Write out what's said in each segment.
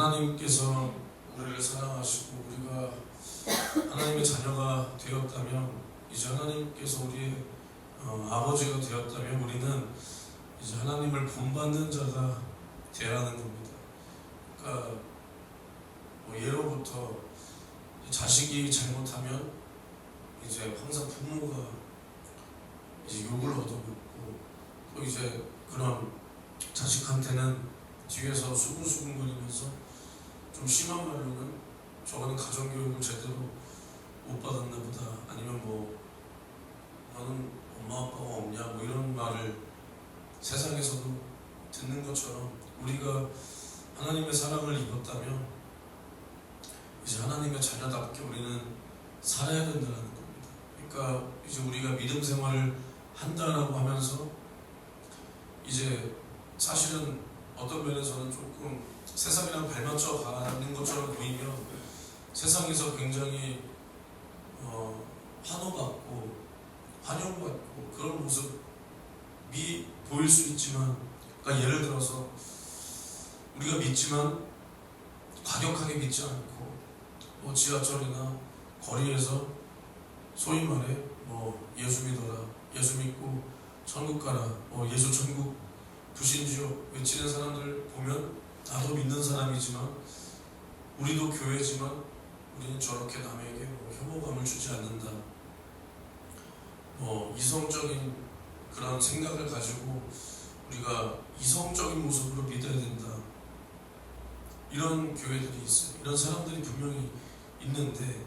하나님께서 우리를 사랑하시고 우리가 하나님의 자녀가 되었다면, 이제 하나님께서 우리의 아버지가 되었다면 우리는 이제 하나님을 본받는 자가 되라는 겁니다. 그러니까 예로부터 자식이 잘못하면 이제 항상 부모가 이제 욕을 얻어먹고, 또 이제 그런 자식한테는 뒤에서 수근수근거리면서 좀 심한 말로는 저거는 가정교육을 제대로 못 받았나 보다, 아니면 너는 엄마 아빠가 없냐, 이런 말을 세상에서도 듣는 것처럼, 우리가 하나님의 사랑을 입었다면 이제 하나님의 자녀답게 우리는 살아야 된다는 겁니다. 그러니까 이제 우리가 믿음 생활을 한다라고 하면서 이제 사실은 어떤 면에서는 조금 세상이랑 발맞춰 가는 것처럼 보이면 세상에서 굉장히 환호받고 환영받고 그런 모습이 보일 수 있지만, 그러니까 예를 들어서 우리가 믿지만 과격하게 믿지 않고 지하철이나 거리에서 소위 말해 예수 믿어라, 예수 믿고 천국 가라, 예수 천국 부신지요 외치는 사람들 보면 나도 믿는 사람이지만, 우리도 교회지만 우리는 저렇게 남에게 혐오감을 주지 않는다, 이성적인 그런 생각을 가지고 우리가 이성적인 모습으로 믿어야 된다, 이런 교회들이 있어요. 이런 사람들이 분명히 있는데,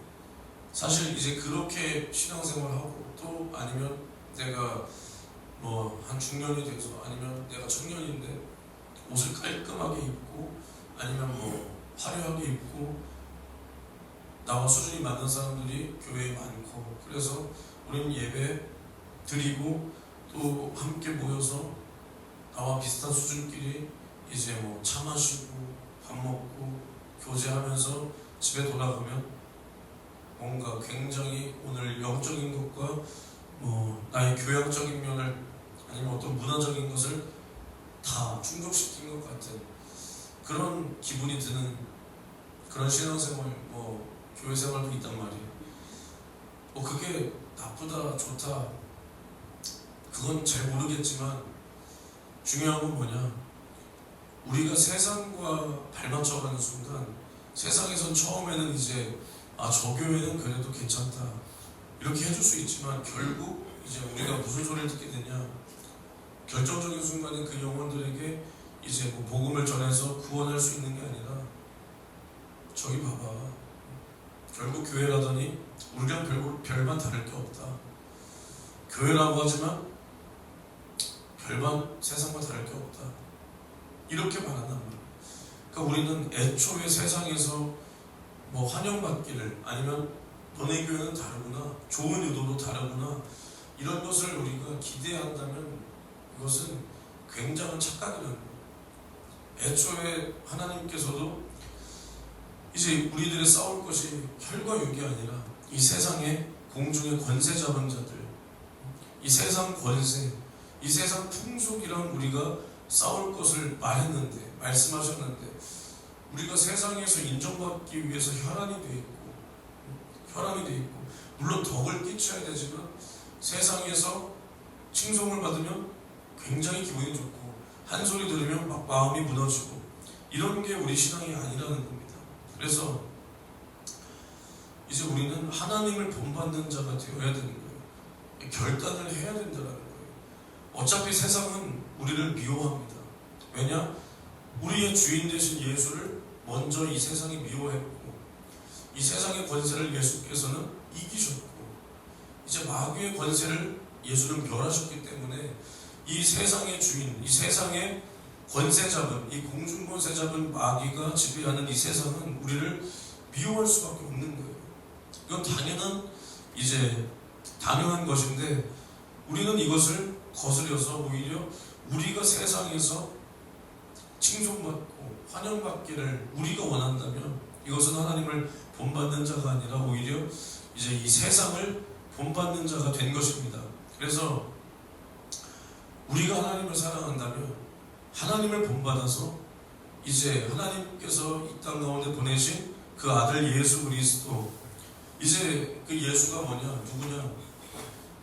사실 이제 그렇게 신앙생활하고, 또 아니면 내가 한 중년이 돼서, 아니면 내가 청년인데 옷을 깔끔하게 입고, 아니면 화려하게 입고 나와 수준이 맞는 사람들이 교회에 많고, 그래서 우리는 예배 드리고 또 함께 모여서 나와 비슷한 수준끼리 이제 차 마시고 밥 먹고 교제하면서 집에 돌아가면 뭔가 굉장히 오늘 영적인 것과 나의 교양적인 면을, 아니면 어떤 문화적인 것을 다 충족시킨 것 같은 그런 기분이 드는 그런 신앙생활, 교회 생활도 있단 말이에요. 그게 나쁘다 좋다 그건 잘 모르겠지만, 중요한 건 뭐냐, 우리가 세상과 발맞춰가는 순간 세상에선 처음에는 이제 저 교회는 그래도 괜찮다 이렇게 해줄 수 있지만, 결국 이제 우리가 무슨 소리를 듣게 되냐, 결정적인 순간에 그 영혼들에게 이제 복음을 전해서 구원할 수 있는 게 아니라, 저기 봐봐, 결국 교회라더니 우리랑 별반 다를 게 없다, 교회라고 하지만 별반 세상과 다를 게 없다, 이렇게 말한단 말이야. 그러니까 우리는 애초에 세상에서 환영받기를, 아니면 너네 교회는 다르구나, 좋은 의도로 다르구나, 이런 것을 우리가 기대한다면 이것은 굉장한 착각이라는 거예요. 애초에 하나님께서도 이제 우리들의 싸울 것이 혈과 육이 아니라 이 세상의 공중의 권세 잡은 자들, 이 세상 권세, 이 세상 풍속이랑 우리가 싸울 것을 말씀하셨는데, 우리가 세상에서 인정받기 위해서 혈안이 돼 있고, 물론 덕을 끼쳐야 되지만 세상에서 칭송을 받으면 굉장히 기분이 좋고, 한 소리 들으면 막 마음이 무너지고, 이런 게 우리 신앙이 아니라는 겁니다. 그래서 이제 우리는 하나님을 본받는 자가 되어야 되는 거예요. 결단을 해야 된다는 거예요. 어차피 세상은 우리를 미워합니다. 왜냐? 우리의 주인 되신 예수를 먼저 이 세상이 미워했고, 이 세상의 권세를 예수께서는 이기셨고, 이제 마귀의 권세를 예수는 멸하셨기 때문에 이 세상의 주인, 이 세상의 권세 잡은, 이 공중 권세 잡은 마귀가 지배하는 이 세상은 우리를 미워할 수밖에 없는 거예요. 이건 당연한 것인데, 우리는 이것을 거스려서 오히려 우리가 세상에서 칭송받고 환영받기를 우리가 원한다면, 이것은 하나님을 본받는 자가 아니라 오히려 이제 이 세상을 본받는 자가 된 것입니다. 그래서 우리가 하나님을 사랑한다면 하나님을 본받아서 이제 하나님께서 이 땅 가운데 보내신 그 아들 예수 그리스도, 이제 그 예수가 뭐냐, 누구냐,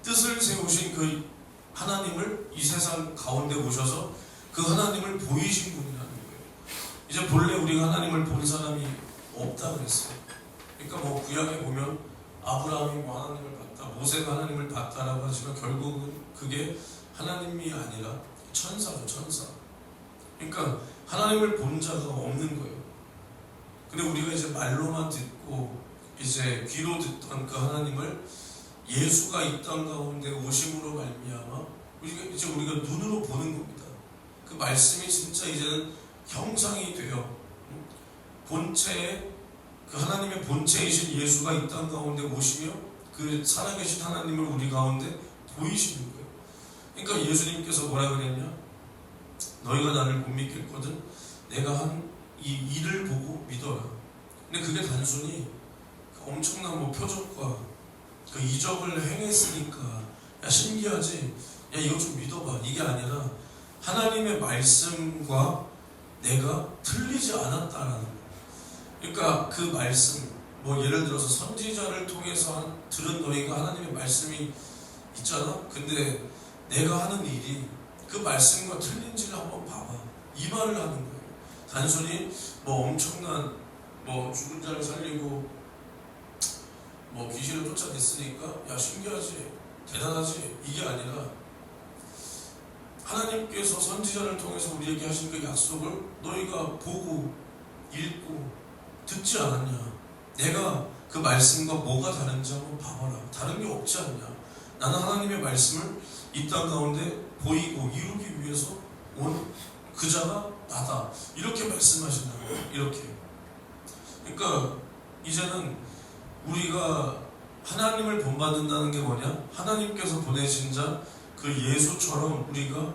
뜻을 세우신 그 하나님을 이 세상 가운데 오셔서 그 하나님을 보이신 분이라는 거예요. 이제 본래 우리가 하나님을 본 사람이 없다 그랬어요. 그러니까 뭐 구약에 보면 아브라함이 뭐 하나님을 봤다, 모세가 하나님을 봤다라고 하지만 결국은 그게 하나님이 아니라 천사죠, 천사. 그러니까 하나님을 본 자가 없는 거예요. 근데 우리가 이제 말로만 듣고 이제 귀로 듣던 그 하나님을 예수가 이 땅 가운데 오심으로 말미암아 우리가 눈으로 보는 겁니다. 그 말씀이 진짜 이제는 형상이 되어 본체에, 그 하나님의 본체이신 예수가 이 땅 가운데 오시며 그 살아계신 하나님을 우리 가운데 보이시는 거예요. 그러니까 예수님께서 뭐라 그랬냐, 너희가 나를 못 믿겠거든 내가 한 이 일을 보고 믿어라. 근데 그게 단순히 엄청난 뭐 표적과 그 이적을 행했으니까 야 신기하지, 야 이거 좀 믿어봐, 이게 아니라 하나님의 말씀과 내가 틀리지 않았다라는 거예요. 그러니까 그 말씀, 뭐 예를 들어서 선지자를 통해서 들은 너희가 하나님의 말씀이 있잖아. 근데 내가 하는 일이 그 말씀과 틀린지를 한번 봐봐, 이 말을 하는 거예요. 단순히 뭐 엄청난 뭐 죽은 자를 살리고 뭐 귀신을 쫓아냈으니까 야 신기하지, 대단하지, 이게 아니라 하나님께서 선지자를 통해서 우리에게 하신 그 약속을 너희가 보고 읽고 듣지 않았냐, 내가 그 말씀과 뭐가 다른지 한번 봐봐라, 다른 게 없지 않냐, 나는 하나님의 말씀을 이 땅 가운데 보이고 이루기 위해서 온 그 자가 나다, 이렇게 말씀하신다는 거예요. 이렇게. 그러니까 이제는 우리가 하나님을 본받는다는 게 뭐냐, 하나님께서 보내신 자 그 예수처럼 우리가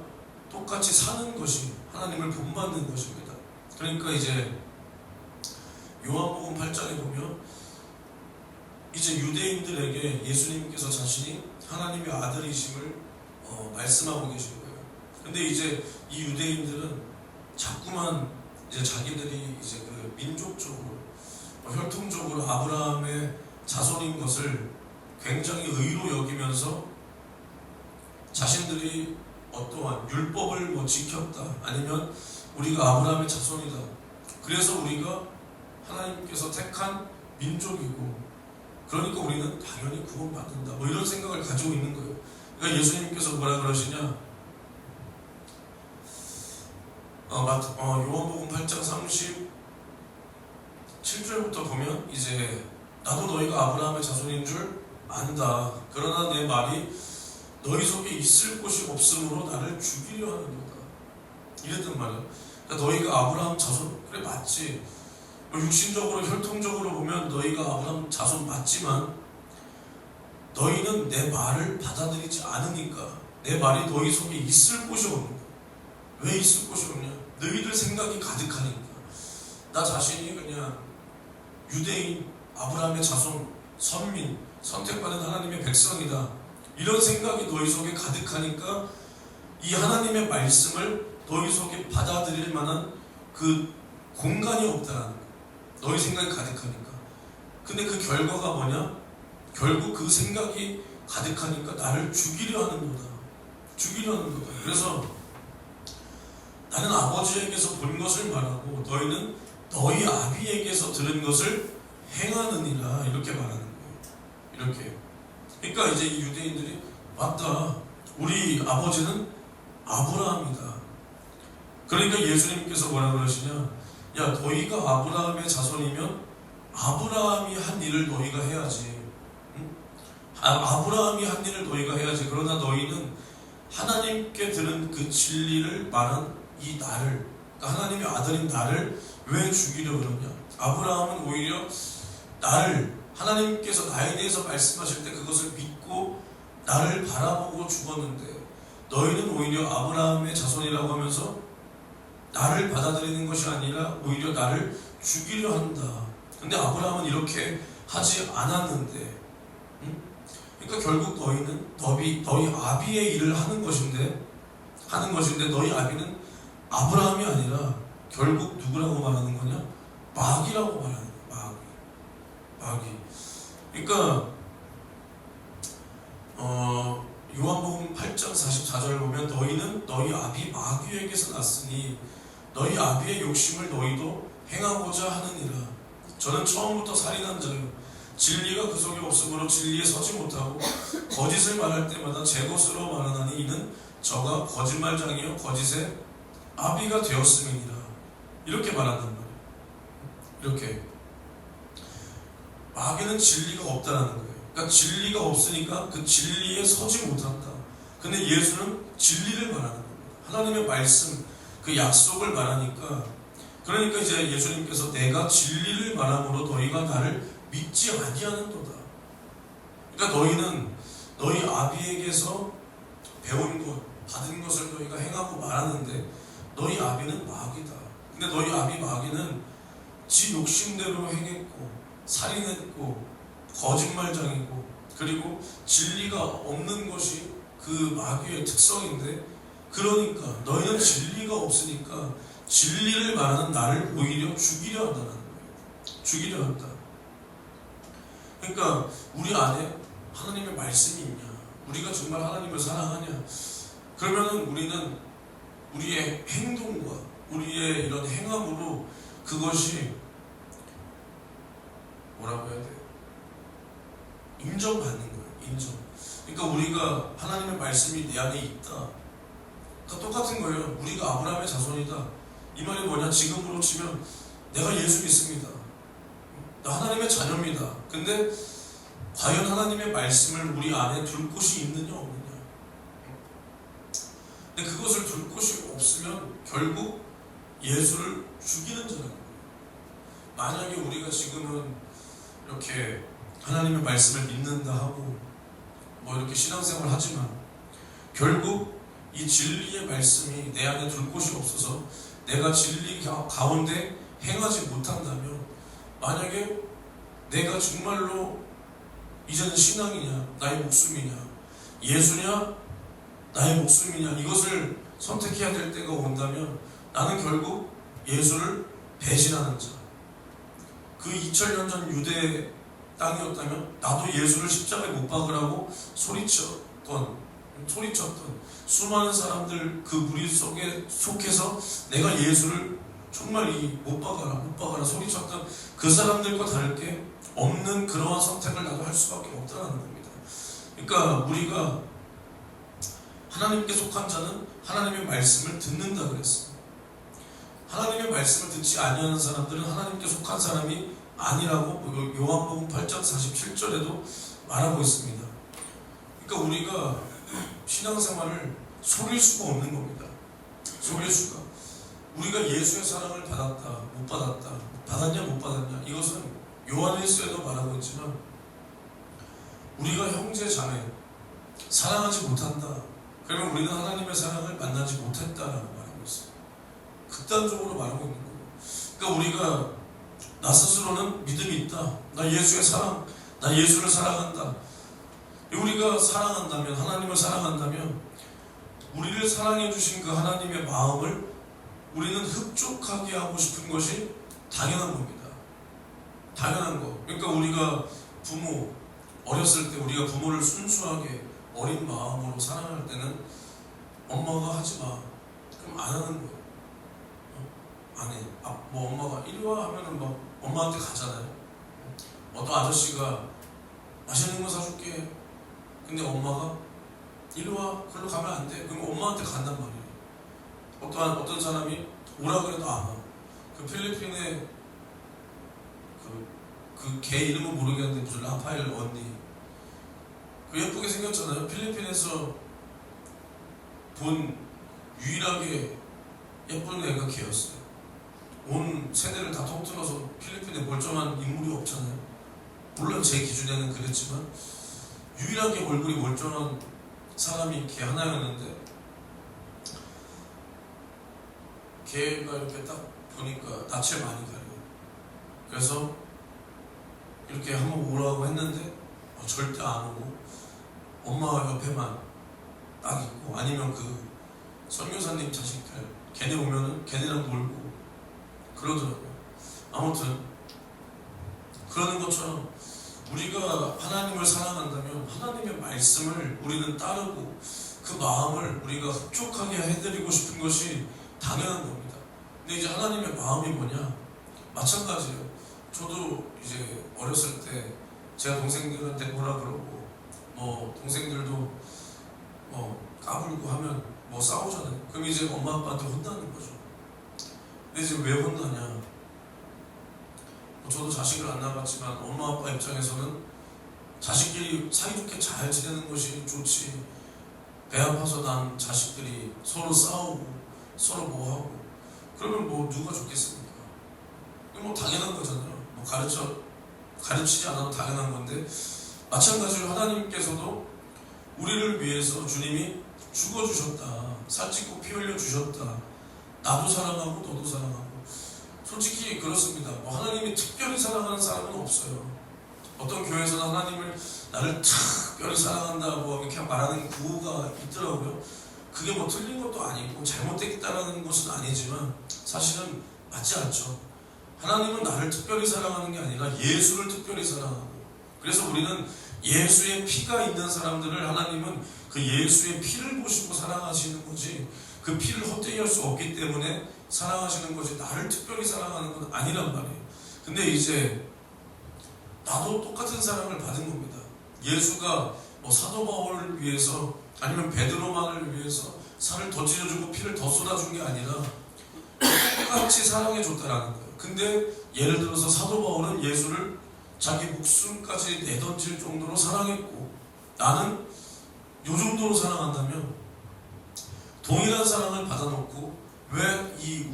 똑같이 사는 것이 하나님을 본받는 것입니다. 그러니까 이제 요한복음 8장에 보면 이제 유대인들에게 예수님께서 자신이 하나님의 아들이심을 말씀하고 계신 거예요. 근데 이제 이 유대인들은 자꾸만 이제 자기들이 이제 그 민족적으로 혈통적으로 아브라함의 자손인 것을 굉장히 의로 여기면서 자신들이 어떠한 율법을 뭐 지켰다, 아니면 우리가 아브라함의 자손이다, 그래서 우리가 하나님께서 택한 민족이고 그러니까 우리는 당연히 구원받는다, 뭐 이런 생각을 가지고 있는 거예요. 그러니까 예수님께서 뭐라 그러시냐, 요한복음 8장 37절부터 보면 이제 나도 너희가 아브라함의 자손인 줄 안다, 그러나 내 말이 너희 속에 있을 곳이 없으므로 나를 죽이려 하는도다, 이랬단 말이야. 그러니까 너희가 아브라함 자손, 그래 맞지, 육신적으로 혈통적으로 보면 너희가 아브라함 자손 맞지만 너희는 내 말을 받아들이지 않으니까 내 말이 너희 속에 있을 곳이 없는 거야. 왜 있을 곳이 없냐, 너희들 생각이 가득하니까. 나 자신이 그냥 유대인, 아브라함의 자손, 선민, 선택받은 하나님의 백성이다, 이런 생각이 너희 속에 가득하니까 이 하나님의 말씀을 너희 속에 받아들일 만한 그 공간이 없다라는 거야. 너희 생각이 가득하니까. 근데 그 결과가 뭐냐, 결국 그 생각이 가득하니까 나를 죽이려 하는 거다, 죽이려 하는 거다. 그래서 나는 아버지에게서 본 것을 말하고 너희는 너희 아비에게서 들은 것을 행하느니라, 이렇게 말하는 거예요. 이렇게. 그러니까 이제 이 유대인들이 맞다, 우리 아버지는 아브라함이다. 그러니까 예수님께서 뭐라 그러시냐, 야 너희가 아브라함의 자손이면 아브라함이 한 일을 너희가 해야지. 응? 아브라함이 한 일을 너희가 해야지. 그러나 너희는 하나님께 들은 그 진리를 말한 이 나를, 그러니까 하나님의 아들인 나를 왜 죽이려 그러냐. 아브라함은 오히려 나를, 하나님께서 나에 대해서 말씀하실 때 그것을 믿고 나를 바라보고 죽었는데 너희는 오히려 아브라함의 자손이라고 하면서 나를 받아들이는 것이 아니라 오히려 나를 죽이려 한다. 근데 아브라함은 이렇게 하지 않았는데, 응? 그러니까 결국 너희는 너희 아비의 일을 하는 것인데 너희 아비는 아브라함이 아니라 결국 누구라고 말하는 거냐? 마귀라고 말하는 거야. 마귀. 그러니까 요한복음 8장 44절 보면 너희는 너희 아비 마귀에게서 났으니 너희 아비의 욕심을 너희도 행하고자 하느니라. 저는 처음부터 살인한 자요 진리가 그 속에 없으므로 진리에 서지 못하고 거짓을 말할 때마다 제 것으로 말하나니 이는 저가 거짓말장이요 거짓의 아비가 되었음이니라. 이렇게 말한단 말이에요. 이렇게 마귀는 진리가 없다는 거예요. 그러니까 진리가 없으니까 그 진리에 서지 못한다. 근데 예수는 진리를 말하는 겁니다. 하나님의 말씀, 그 약속을 말하니까, 그러니까 이제 예수님께서 내가 진리를 말함으로 너희가 나를 믿지 아니하는도다. 그러니까 너희는 너희 아비에게서 배운 것, 받은 것을 너희가 행하고 말하는데 너희 아비는 마귀다. 근데 너희 아비 마귀는 지 욕심대로 행했고 살인했고 거짓말장이고 그리고 진리가 없는 것이 그 마귀의 특성인데, 그러니까 너희는 진리가 없으니까 진리를 말하는 나를 오히려 죽이려 한다는 거예요. 죽이려 한다. 그러니까 우리 안에 하나님의 말씀이 있냐, 우리가 정말 하나님을 사랑하냐, 그러면은 우리는 우리의 행동과 우리의 이런 행함으로 그것이 뭐라고 해야 돼요? 인정받는 거예요. 인정. 그러니까 우리가 하나님의 말씀이 내 안에 있다. 그러니까 똑같은 거예요. 우리가 아브라함의 자손이다. 이 말이 뭐냐? 지금으로 치면 내가 예수 믿습니다. 나 하나님의 자녀입니다. 근데 과연 하나님의 말씀을 우리 안에 둘 곳이 있느냐 없느냐? 근데 그것을 둘 곳이 없으면 결국 예수를 죽이는 자는 거예요. 만약에 우리가 지금은 이렇게 하나님의 말씀을 믿는다 하고 뭐 이렇게 신앙생활을 하지만 결국 이 진리의 말씀이 내 안에 둘 곳이 없어서 내가 진리 가운데 행하지 못한다면, 만약에 내가 정말로 이제는 신앙이냐 나의 목숨이냐, 예수냐 나의 목숨이냐, 이것을 선택해야 될 때가 온다면 나는 결국 예수를 배신하는 자. 그 2000년 전 유대 땅이었다면 나도 예수를 십자가에 못 박으라고 소리쳤던 수많은 사람들 그 무리 속에 속해서 내가 예수를 정말 못 박아라 소리쳤던 그 사람들과 다를 게 없는 그러한 선택을 나도 할 수밖에 없다는 겁니다. 그러니까 우리가 하나님께 속한 자는 하나님의 말씀을 듣는다 그랬습니다. 하나님의 말씀을 듣지 아니하는 사람들은 하나님께 속한 사람이 아니라고 요한복음 8장 47절에도 말하고 있습니다. 그러니까 우리가 신앙생활을 속일 수가 없는 겁니다. 속일 수가. 우리가 예수의 사랑을 받았다, 못 받았다, 받았냐 못 받았냐, 이것은 요한일서에도 말하고 있지만 우리가 형제 자매 사랑하지 못한다, 그러면 우리는 하나님의 사랑을 만나지 못했다라고 말하고 있어요. 극단적으로 말하고 있는 거예요. 그러니까 우리가 나 스스로는 믿음이 있다, 나 예수의 사랑, 나 예수를 사랑한다, 우리가 사랑한다면, 하나님을 사랑한다면 우리를 사랑해 주신 그 하나님의 마음을 우리는 흡족하게 하고 싶은 것이 당연한 겁니다. 당연한 거. 그러니까 우리가 부모, 어렸을 때 우리가 부모를 순수하게 어린 마음으로 사랑할 때는 엄마가 하지 마, 그럼 안 하는 거예요. 안 해. 뭐 엄마가 이리 와 하면은 막 엄마한테 가잖아요. 어떤 아저씨가 맛있는 거 사줄게. 근데 엄마가 이리 와, 그걸로 가면 안 돼. 그럼 엄마한테 간단 말이에요. 어떤 사람이 오라 그래도 안 와. 그 필리핀의 그 개 이름은 모르겠는데 무슨 라파엘 언니, 그 예쁘게 생겼잖아요. 필리핀에서 본 유일하게 예쁜 애가 걔였어요. 온 세대를 다 통틀어서 필리핀에 멀쩡한 인물이 없잖아요. 물론 제 기준에는 그랬지만 유일하게 얼굴이 멀쩡한 사람이 걔 하나였는데, 걔가 이렇게 딱 보니까 낯을 많이 가려요. 그래서 이렇게 한번 오라고 했는데 절대 안 오고 엄마 옆에만 딱 있고, 아니면 그 선교사님 자식들 걔네 오면은 걔네랑 놀고 그러더라고요. 아무튼 그러는 것처럼 우리가 하나님을 사랑한다면 하나님의 말씀을 우리는 따르고 그 마음을 우리가 흡족하게 해드리고 싶은 것이 당연한 겁니다. 근데 이제 하나님의 마음이 뭐냐? 마찬가지예요. 저도 이제 어렸을 때 제가 동생들한테 뭐라 그러고 동생들도 까불고 하면 싸우잖아요. 그럼 이제 엄마 아빠한테 혼나는 거죠. 근데 이제 왜 혼나냐? 저도 자식을 안 낳았지만 엄마 아빠 입장에서는 자식끼리 사이좋게 잘 지내는 것이 좋지, 배 아파서 난 자식들이 서로 싸우고 서로 뭐하고 그러면 누가 좋겠습니까? 당연한 거잖아요. 가르치지 않아도 당연한 건데, 마찬가지로 하나님께서도 우리를 위해서 주님이 죽어주셨다, 살찌고 피 흘려 주셨다, 나도 사랑하고 너도 사랑하고. 솔직히 그렇습니다. 하나님이 특별히 사랑하는 사람은 없어요. 어떤 교회에서는 하나님을 나를 특별히 사랑한다 이렇게 말하는 구호가 있더라고요. 그게 틀린 것도 아니고 잘못됐다라는 것은 아니지만 사실은 맞지 않죠. 하나님은 나를 특별히 사랑하는 게 아니라 예수를 특별히 사랑하고, 그래서 우리는 예수의 피가 있는 사람들을 하나님은 그 예수의 피를 보시고 사랑하시는 거지, 그 피를 헛되이 할 수 없기 때문에 사랑하시는 거지, 나를 특별히 사랑하는 건 아니란 말이에요. 근데 이제 나도 똑같은 사랑을 받은 겁니다. 예수가 사도 바울을 위해서 아니면 베드로만을 위해서 살을 더 찢어주고 피를 더 쏟아준 게 아니라 똑같이 사랑해줬다라는 거예요. 근데 예를 들어서 사도 바울은 예수를 자기 목숨까지 내던질 정도로 사랑했고, 나는 요 정도로 사랑한다면 동일한 사랑을 받아놓고 왜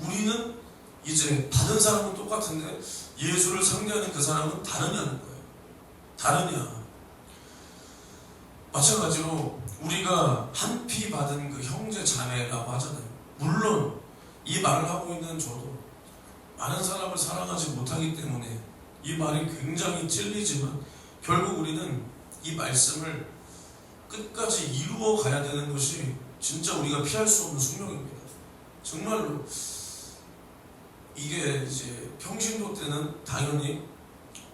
우리는 이제 받은 사람은 똑같은데 예수를 상대하는 그 사람은 다르냐는 거예요. 다르냐. 마찬가지로 우리가 한 피 받은 그 형제 자매라고 하잖아요. 물론 이 말을 하고 있는 저도 많은 사람을 사랑하지 못하기 때문에 이 말이 굉장히 찔리지만, 결국 우리는 이 말씀을 끝까지 이루어 가야 되는 것이 진짜 우리가 피할 수 없는 숙명입니다. 정말로 이게 이제 평신도 때는 당연히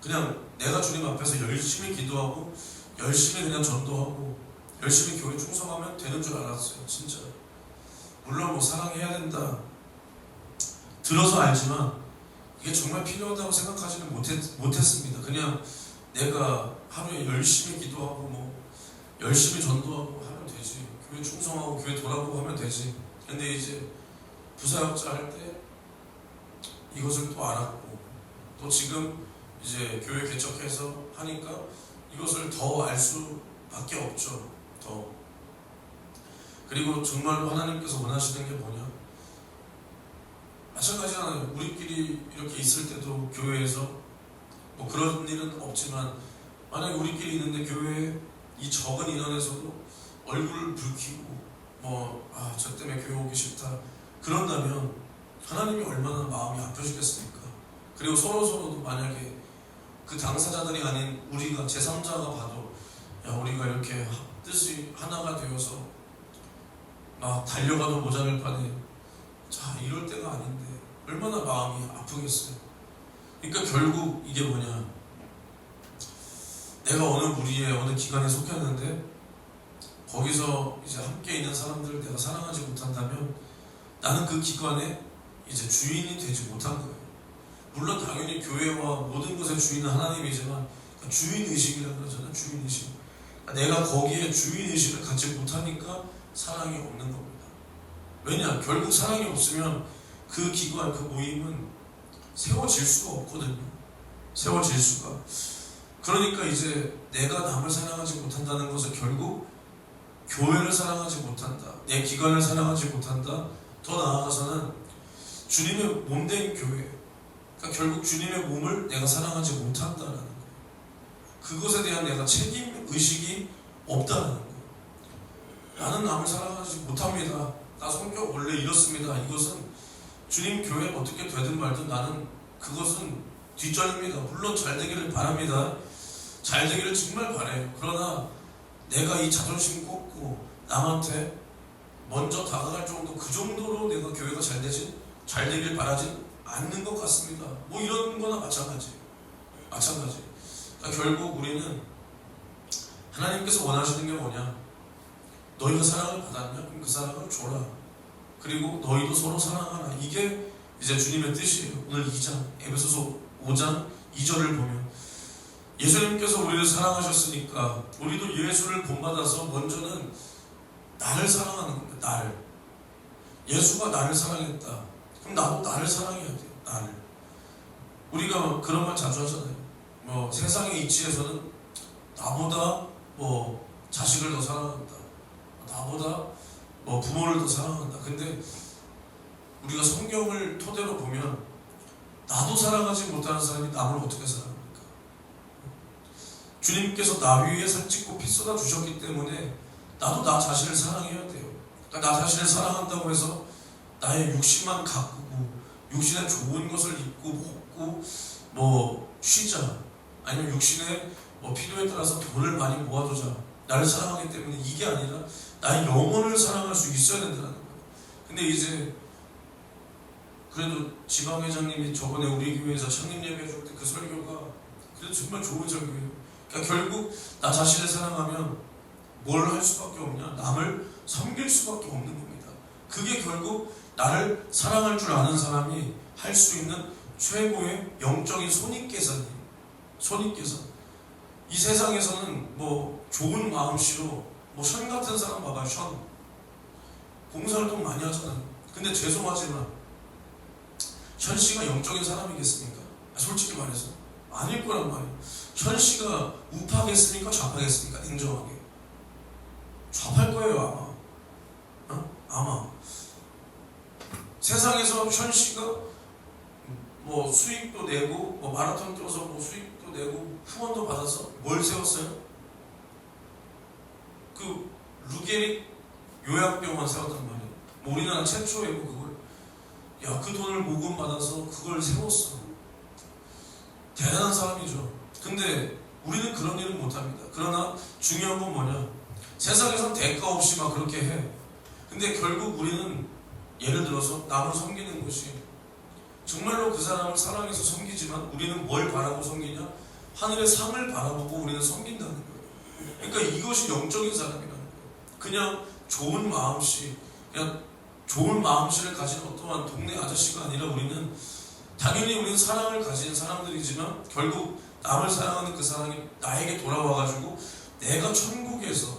그냥 내가 주님 앞에서 열심히 기도하고 열심히 그냥 전도하고 열심히 교회 충성하면 되는 줄 알았어요. 진짜. 물론 사랑해야 된다 들어서 알지만 이게 정말 필요하다고 생각하지는 못했습니다. 그냥 내가 하루에 열심히 기도하고 열심히 전도하고 하면 되지, 교회 충성하고 교회 돌아보고 하면 되지. 근데 이제 부사역자 할 때 이것을 또 알았고, 또 지금 이제 교회 개척해서 하니까 이것을 더 알 수밖에 없죠. 더. 그리고 정말로 하나님께서 원하시는 게 뭐냐? 마찬가지잖아요. 우리끼리 이렇게 있을 때도 교회에서 그런 일은 없지만, 만약에 우리끼리 있는데 교회에 이 적은 인원에서도 얼굴을 붉히고 저 때문에 교회 오기 싫다 그런다면 하나님이 얼마나 마음이 아프시겠습니까? 그리고 서로도 만약에 그 당사자들이 아닌 우리가 제3자가 봐도 우리가 이렇게 뜻이 하나가 되어서 달려가도 모자랄 판에 이럴 때가 아닌데 얼마나 마음이 아프겠어요. 그러니까 결국 이게 뭐냐, 내가 어느 무리에 어느 기관에 속했는데 거기서 이제 함께 있는 사람들을 내가 사랑하지 못한다면 나는 그 기관의 이제 주인이 되지 못한 거예요. 물론 당연히 교회와 모든 것의 주인은 하나님이지만 주인의식이라고 그러잖아요. 주인의식. 내가 거기에 주인의식을 갖지 못하니까 사랑이 없는 겁니다. 왜냐? 결국 사랑이 없으면 그 기관, 그 모임은 세워질 수가 없거든요. 세워질 수가. 그러니까 이제 내가 남을 사랑하지 못한다는 것은 결국 교회를 사랑하지 못한다, 내 기관을 사랑하지 못한다, 더 나아가서는 주님의 몸된 교회, 그러니까 결국 주님의 몸을 내가 사랑하지 못한다는 거예요. 그것에 대한 내가 책임의식이 없다는 거예요. 나는 남을 사랑하지 못합니다, 나 성격 원래 이렇습니다, 이것은 주님 교회 어떻게 되든 말든 나는 그것은 뒷전입니다. 물론 잘 되기를 바랍니다. 잘 되기를 정말 바라요. 그러나 내가 이 자존심 꺾고 남한테 먼저 다가갈 정도, 그 정도로 내가 교회가 잘 되길 바라진 않는 것 같습니다. 뭐 이런 거나 마찬가지. 그러니까 결국 우리는 하나님께서 원하시는 게 뭐냐? 너희가 사랑을 받았냐? 그럼 그 사랑을 줘라. 그리고 너희도 서로 사랑하라. 이게 이제 주님의 뜻이에요. 오늘 2장, 에베소서 5장 2절을 보면 예수님께서 우리를 사랑하셨으니까 우리도 예수를 본받아서 먼저는 나를 사랑하는 겁니다. 나를. 예수가 나를 사랑했다. 그럼 나도 나를 사랑해야 돼요. 나를. 우리가 그런 말 자주 하잖아요. 뭐 세상의 이치에서는 나보다 뭐 자식을 더 사랑한다. 나보다 뭐 부모를 더 사랑한다. 근데 우리가 성경을 토대로 보면 나도 사랑하지 못하는 사람이 남을 어떻게 사랑합니까? 주님께서 나 위에 살 찢고 피 쏟아 주셨기 때문에 나도 나 자신을 사랑해야 돼요. 그러니까 나 자신을 사랑한다고 해서 나의 육신만 가꾸고 육신에 좋은 것을 입고 먹고 뭐 쉬자, 아니면 육신의 뭐 필요에 따라서 돈을 많이 모아두자, 나를 사랑하기 때문에 이게 아니라 나의 영혼을 사랑할 수 있어야 된다는 거예요. 근데 이제 그래도 지방회장님이 저번에 우리 교회에서 창립 예배 해줄 때 그 설교가 그래도 정말 좋은 설교예요. 그러니까 결국 나 자신을 사랑하면 뭘 할 수밖에 없냐? 남을 섬길 수밖에 없는 겁니다. 그게 결국 나를 사랑할 줄 아는 사람이 할 수 있는 최고의 영적인 손익계산이에요. 손익계산. 이 세상에서는 뭐 좋은 마음씨로 뭐 션 같은 사람 봐봐요. 션. 봉사활동 많이 하잖아요. 근데 죄송하지만 현 씨가 영적인 사람이겠습니까? 솔직히 말해서 아닐 거란 말이에요. 현 씨가 우파겠습니까? 좌파겠습니까? 냉정하게 좌파일 거예요. 아마. 아마 세상에서 현 씨가 뭐 수익도 내고 뭐 마라톤 뛰어서 뭐 수익도 내고 후원도 받아서 뭘 세웠어요? 그 루게릭 요양병원 세웠단 말이에요. 뭐 우리나라 최초의 뭐 그걸 그 돈을 모금 받아서 그걸 세웠어. 대단한 사람이죠. 근데 우리는 그런 일은 못합니다. 그러나 중요한 건 뭐냐? 세상에선 대가 없이 막 그렇게 해. 근데 결국 우리는 예를 들어서 남을 섬기는 것이 정말로 그 사람을 사랑해서 섬기지만 우리는 뭘 바라고 섬기냐? 하늘의 상을 바라보고 우리는 섬긴다는 거예요. 그러니까 이것이 영적인 사람이라는 거예요. 그냥 좋은 마음씨, 그냥 좋은 마음씨를 가진 어떠한 동네 아저씨가 아니라 우리는 당연히 우리는 사랑을 가진 사람들이지만 결국 남을 사랑하는 그 사랑이 나에게 돌아와가지고 내가 천국에서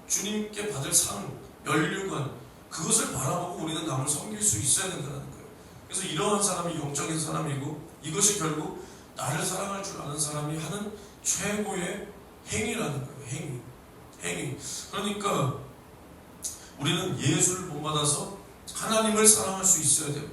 주님께 받을 상, 면류관 그것을 바라보고 우리는 남을 섬길 수 있어야 된다는 거예요. 그래서 이러한 사람이 영적인 사람이고 이것이 결국 나를 사랑할 줄 아는 사람이 하는 최고의 행위라는 거예요. 행위. 그러니까 우리는 예수를 본받아서 하나님을 사랑할 수 있어야 되고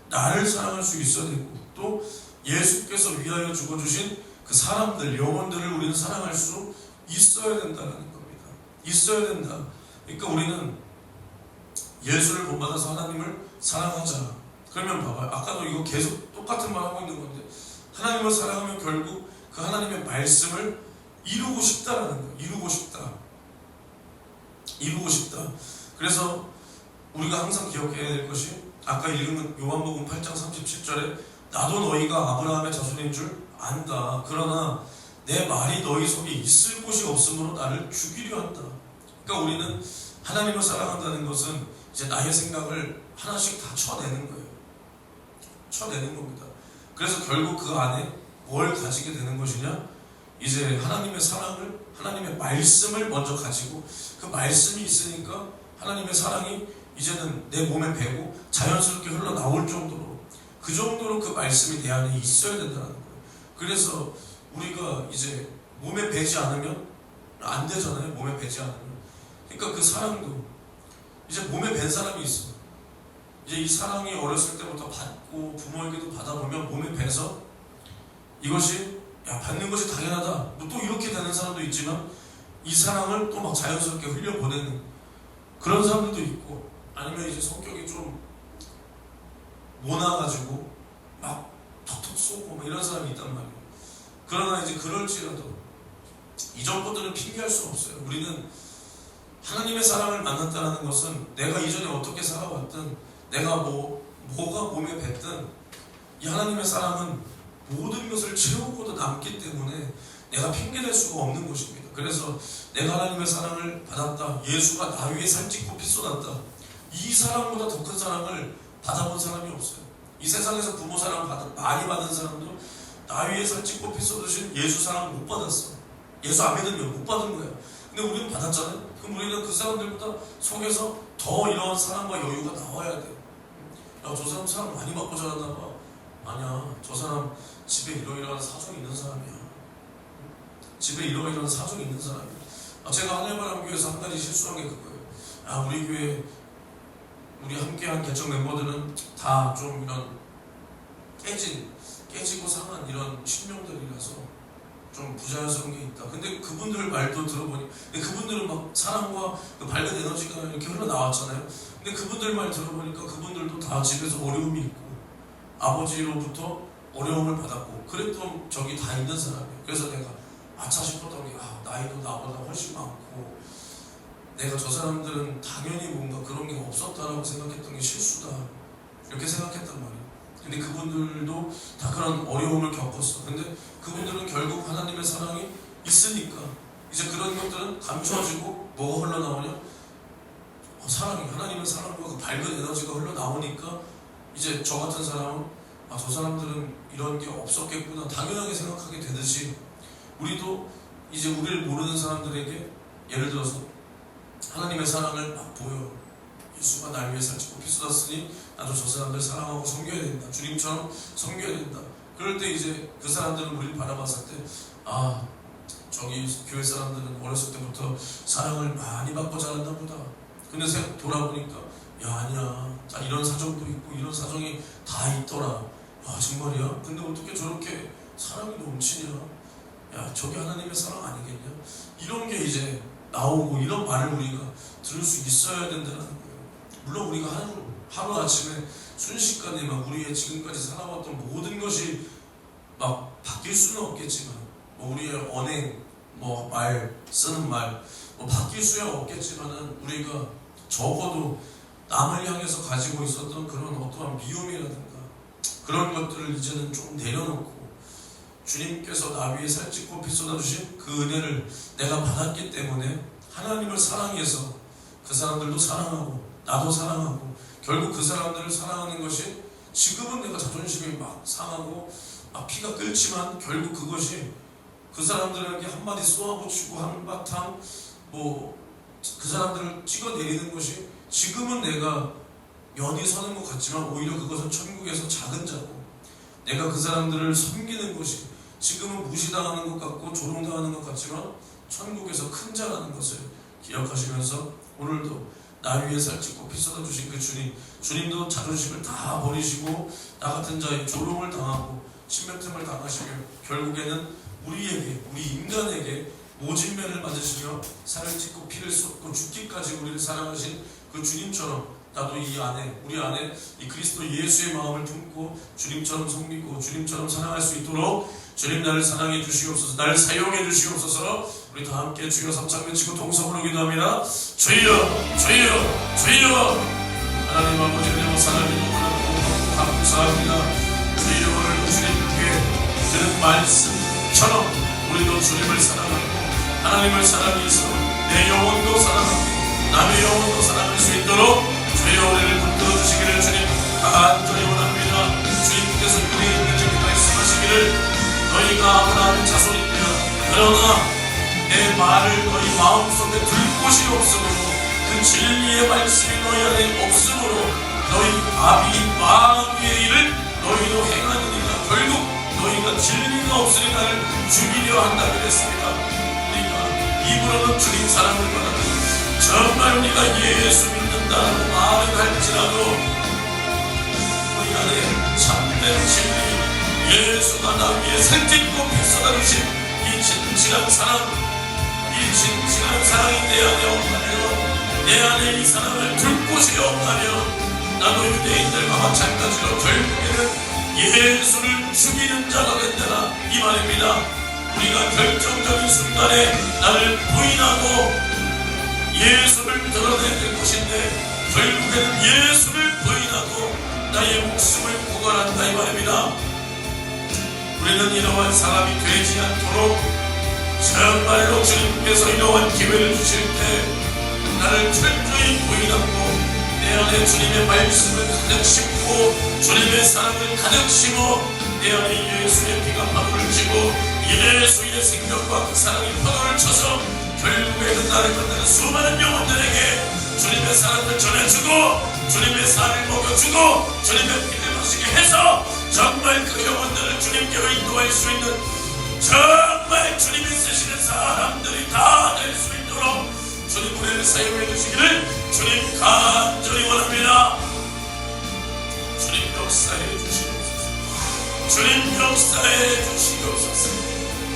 나를 사랑할 수 있어야 되고 또 예수께서 위하여 죽어주신 그 사람들, 영혼들을 우리는 사랑할 수 있어야 된다는 겁니다. 있어야 된다. 그러니까 우리는 예수를 본받아서 하나님을 사랑하자. 그러면 봐봐요. 아까도 이거 계속 똑같은 말 하고 있는 건데 하나님을 사랑하면 결국 그 하나님의 말씀을 이루고 싶다라는 거예요. 이루고 싶다. 그래서 우리가 항상 기억해야 될 것이 아까 읽은 요한복음 8장 37절에 나도 너희가 아브라함의 자손인 줄 안다. 그러나 내 말이 너희 속에 있을 곳이 없으므로 나를 죽이려 한다. 그러니까 우리는 하나님을 사랑한다는 것은 이제 나의 생각을 하나씩 다 쳐내는 거예요. 쳐내는 겁니다. 그래서 결국 그 안에 뭘 가지게 되는 것이냐? 이제 하나님의 사랑을, 하나님의 말씀을 먼저 가지고 그 말씀이 있으니까 하나님의 사랑이 이제는 내 몸에 배고 자연스럽게 흘러나올 정도로 그 정도로 그 말씀이 내 안에 있어야 된다는 거예요. 그래서 우리가 이제 몸에 배지 않으면 안 되잖아요. 몸에 배지 않으면. 그러니까 그 사랑도 이제 몸에 밴 사람이 있어. 이제 이 사랑이 어렸을 때부터 받고 부모에게도 받아보면 몸에 배서 이것이 받는 것이 당연하다. 뭐 또 이렇게 되는 사람도 있지만 이 사랑을 또 막 자연스럽게 흘려보내는 그런 사람들도 있고 아니면 이제 성격이 좀 모나가지고 막 톡톡 쏘고 막 이런 사람이 있단 말이에요. 그러나 이제 그럴지라도 이전 것들은 핑계할 수 없어요. 우리는 하나님의 사랑을 만났다는 것은 내가 이전에 어떻게 살아왔든 내가 뭐가 몸에 뱄든 이 하나님의 사랑은 모든 것을 채우고도 남기 때문에 내가 핑계댈 수가 없는 것입니다. 그래서 내가 하나님의 사랑을 받았다, 예수가 나 위에 살찌고 피 쏟았다, 이 사랑보다 더 큰 사랑을 받아본 사람이 없어요. 이 세상에서 부모 사랑 많이 받은 사람도 나 위에 살찌고 피 쏟으신 예수 사랑을 못 받았어. 예수 안 믿으면 못 받은 거야. 근데 우리는 받았잖아요. 그럼 우리는 그 사람들보다 속에서 더 이런 사랑과 여유가 나와야 돼. 야, 저 사람 사랑 많이 받고 자랐나 봐. 아니야, 저 사람 집에 이러이러한 사정이 있는 사람이야. 집에 이러이러한 사정이 있는 사람이야. 제가 하늘바람교회에서 한 가지 실수한 게 그거예요. 우리 교회 우리 함께한 개척 멤버들은 다 좀 이런 깨지고 상한 이런 신명들이라서 좀 부자연스러운 게 있다. 근데 그분들 말도 들어보니, 그분들은 막 사랑과 그 밝은 에너지가 이렇게 흘러나왔잖아요. 근데 그분들 말 들어보니까 그분들도 다 집에서 어려움이 있고 아버지로부터 어려움을 받았고 그랬던 적이 다 있는 사람이에요. 그래서 내가 아차 싶었던 게, 나이도 나보다 훨씬 많고 내가 저 사람들은 당연히 뭔가 그런 게 없었다라고 생각했던 게 실수다, 이렇게 생각했단 말이에요. 근데 그분들도 다 그런 어려움을 겪었어. 근데 그분들은 결국 하나님의 사랑이 있으니까 이제 그런 것들은 감춰지고 뭐가 흘러나오냐? 사랑이, 하나님의 사랑과 그 밝은 에너지가 흘러나오니까 이제 저 같은 사람은 저 사람들은 이런 게 없었겠구나 당연하게 생각하게 되듯이, 우리도 이제 우리를 모르는 사람들에게 예를 들어서 하나님의 사랑을 막 보여. 예수가 날 위해 살찌고 피 쏟았으니 나도 저 사람들 사랑하고 섬겨야 된다, 주님처럼 섬겨야 된다. 그럴 때 이제 그 사람들은 우리를 바라봤을 때, 저기 교회 사람들은 어렸을 때부터 사랑을 많이 받고 자랐나 보다. 근데 돌아보니까 아니야, 이런 사정도 있고 이런 사정이 다 있더라. 정말이야? 근데 어떻게 저렇게 사랑이 넘치냐? 저게 하나님의 사랑 아니겠냐? 이런 게 이제 나오고, 이런 말을 우리가 들을 수 있어야 된다는 거예요. 물론 우리가 하루아침에 순식간에 막 우리의 지금까지 살아왔던 모든 것이 막 바뀔 수는 없겠지만, 우리의 언행, 말, 쓰는 말, 바뀔 수야 없겠지만은 우리가 적어도 남을 향해서 가지고 있었던 그런 어떠한 미움이라든가 그런 것들을 이제는 좀 내려놓고, 주님께서 나 위에 살찌고 피 쏟아주신 그 은혜를 내가 받았기 때문에 하나님을 사랑해서 그 사람들도 사랑하고 나도 사랑하고, 결국 그 사람들을 사랑하는 것이, 지금은 내가 자존심이 막 상하고 막 피가 끓지만 결국 그것이 그 사람들에게 한마디 쏘아붙이고 한바탕 그 사람들을 찍어내리는 것이, 지금은 내가 면이 서는 것 같지만 오히려 그것은 천국에서 작은 자고, 내가 그 사람들을 섬기는 것이 지금은 무시당하는 것 같고 조롱당하는 것 같지만 천국에서 큰 자라는 것을 기억하시면서, 오늘도 나 위에 살찌고 피 쏟아주신 그 주님도 자존심을 다 버리시고 나 같은 자의 조롱을 당하고 침뱉음을 당하시며 결국에는 우리 인간에게 모진면을 맞으시며 살을 찢고 피를 쏟고 죽기까지 우리를 사랑하신 그 주님처럼, 나도 우리 안에 이 그리스도 예수의 마음을 품고 주님처럼 섬기고 주님처럼 사랑할 수 있도록 주님 나를 사랑해 주시옵소서, 나를 사용해 주시옵소서. 우리 다 함께 주여 삼창 외치고 동성으로 기도합니다. 주여 주여 주여. 하나님 아버지, 그리고 사랑이 너무나 감사합니다. 주여, 오늘 주님께 들은 말씀처럼 우리도 주님을 사랑하고 하나님을 사랑해서 내 영혼도 사랑하고 남의 영혼도 사랑할 수 있도록 주여 우리를 붙들어 주시기를 주님 간절히 원합니다. 주님께서 우리에게 말씀하시기를, 너희가 아브라함의 자손이며 그러나 내 말을 너희 마음속에 둘 곳이 없으므로, 그 진리의 말씀이 너희 안에 없으므로 너희 아비 마귀의 일을 너희도 행하느니라. 결국 너희가 진리가 없으니 나를 죽이려 한다 그랬습니다. 우리가 입으로는 주님 사랑을 받았고 정말 우리가 예수 믿는다고 말을 할지라도 우리 안에 참된 진리, 예수가 나 위에 살찌고 피 쏟아주신 이 진실한 사랑, 이 진실한 사랑이 내 안에 없다면, 내 안에 이 사랑을 둘 곳이 없다면 나도 유대인들과 마찬가지로 결국에는 예수를 죽이는 자가 된다라 이 말입니다. 우리가 결정적인 순간에 나를 부인하고 예수를 드러내야 될 것인데, 결국에는 예수를 부인하고 나의 목숨을 구걸한다 이 말입니다. 우리는 이러한 사람이 되지 않도록 정말로 주님께서 이러한 기회를 주실 때 나를 철저히 부인하고 내 안에 주님의 말씀을 가득 심고 주님의 사랑을 가득 심어 내 안에 예수의 피가 파도를 치고 예수의 생명과 그 사랑이 파도를 쳐서 결국에는 나를 만나는 수많은 영혼들에게 주님의 사랑을 전해주고 주님의 살을 먹여주고 주님의 피를 마시게 해서 정말 그 영혼들을 주님께로 인도할 수 있는 정말 주님이 쓰시는 사람들이 다 될 수 있도록 주님 우리를 사용해 주시기를 주님 간절히 원합니다. 주님 역사해 주시옵소서. 주님 역사해 주시옵소서.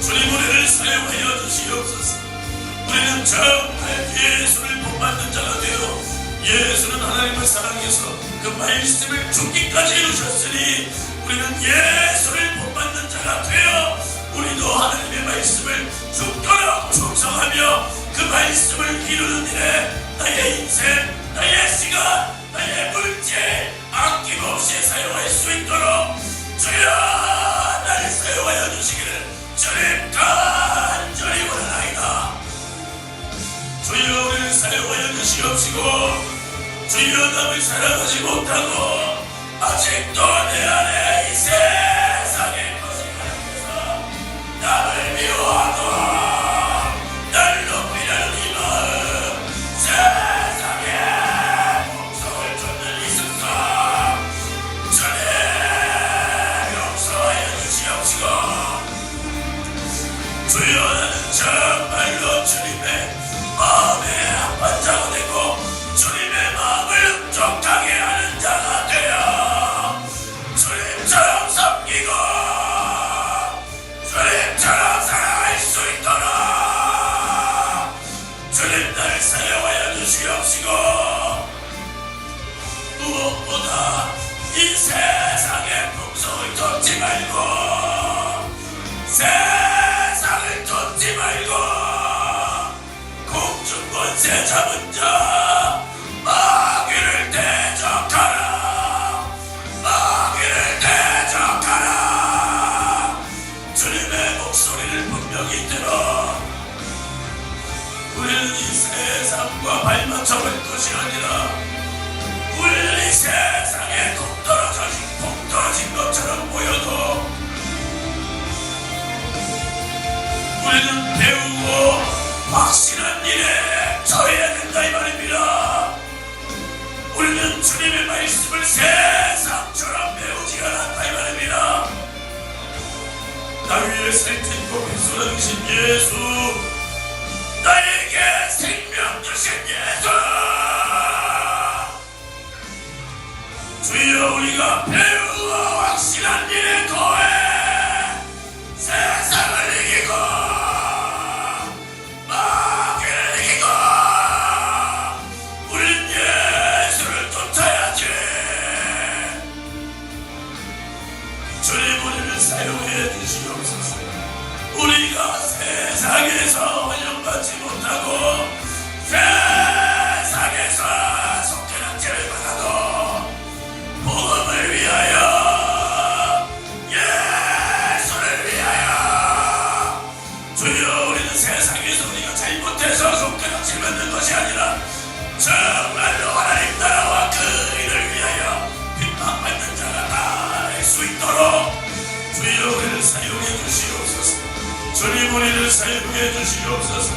주님 우리를 사용하여 주시옵소서. 우리는 정말 예수를 본받는 자가 되어 예수는 하나님을 사랑해서 그 말씀을 죽기까지 이루셨으니 우리는 예수를 본받는 자가 되어 우리도 하나님의 말씀을 죽도록 충성하며 그 말씀을 이루는 일에 나의 인생, 나의 시간, 나의 물질 아낌없이 사용할 수 있도록 주여 나를 사용하여 주시기를 주님 간절히 원하나이다. 주여 우리를 사용하여 주시옵시고 주여 남을 사랑하지 못하고 아직도 내 안에 이 세상의 것이 가득해서 남을 미워하고 날 높이려는 이 마음 세상에 복성을 쫓는 이 습성 주님 용서하여 주시옵시고 주여 나는 정말로 주님의 마음에 아픈 자가 되고 주님의 마음을 흡족하게 하는 자가 되어 주님처럼 섬기고 주님처럼 사랑할 수 있도록 주님 나를 사용하여 주시옵시고 무엇보다 이 세상의 풍속을 쫓지 말고 세상을 쫓지 말고 공중권세 잡은 자 마귀를 대적하라. 마귀를 대적하라. 주님의 목소리를 분명히 들어 우리는 이 세상과 발맞춰볼 것이 아니라 우리는 이 세상에 동 떨어진 것처럼 보여도 우리는 배우고 확실한 일에 처해야 된다 이 말입니다. 우리는 주님의 말씀을 세상처럼 배우지 않았다 이 말입니다. 나 위에 살찐고 백소라신 예수 나에게 생명 주신 예수 주여 우리가 배우고 확실한 일에 더해 세상을 이기고 마귀를 이기고 우린 예수를 쫓아야지. 주님 우리를 사용해 주시옵소서. 우리가 세상에서 환영받지 못하고 세상에서 속죄락죄를 받아도 복음을 위하여 예수를 위하여 주여 우리는 세상에서 우리가 잘못해서 속죄락죄를 받는 것이 아니라 정말로 하나님 나라와 그 일을 위하여 핍박받는 자가 다 될 수 있도록 주여 우리를 사용해 주시옵소서. 주님 우리를 사용해 주시옵소서.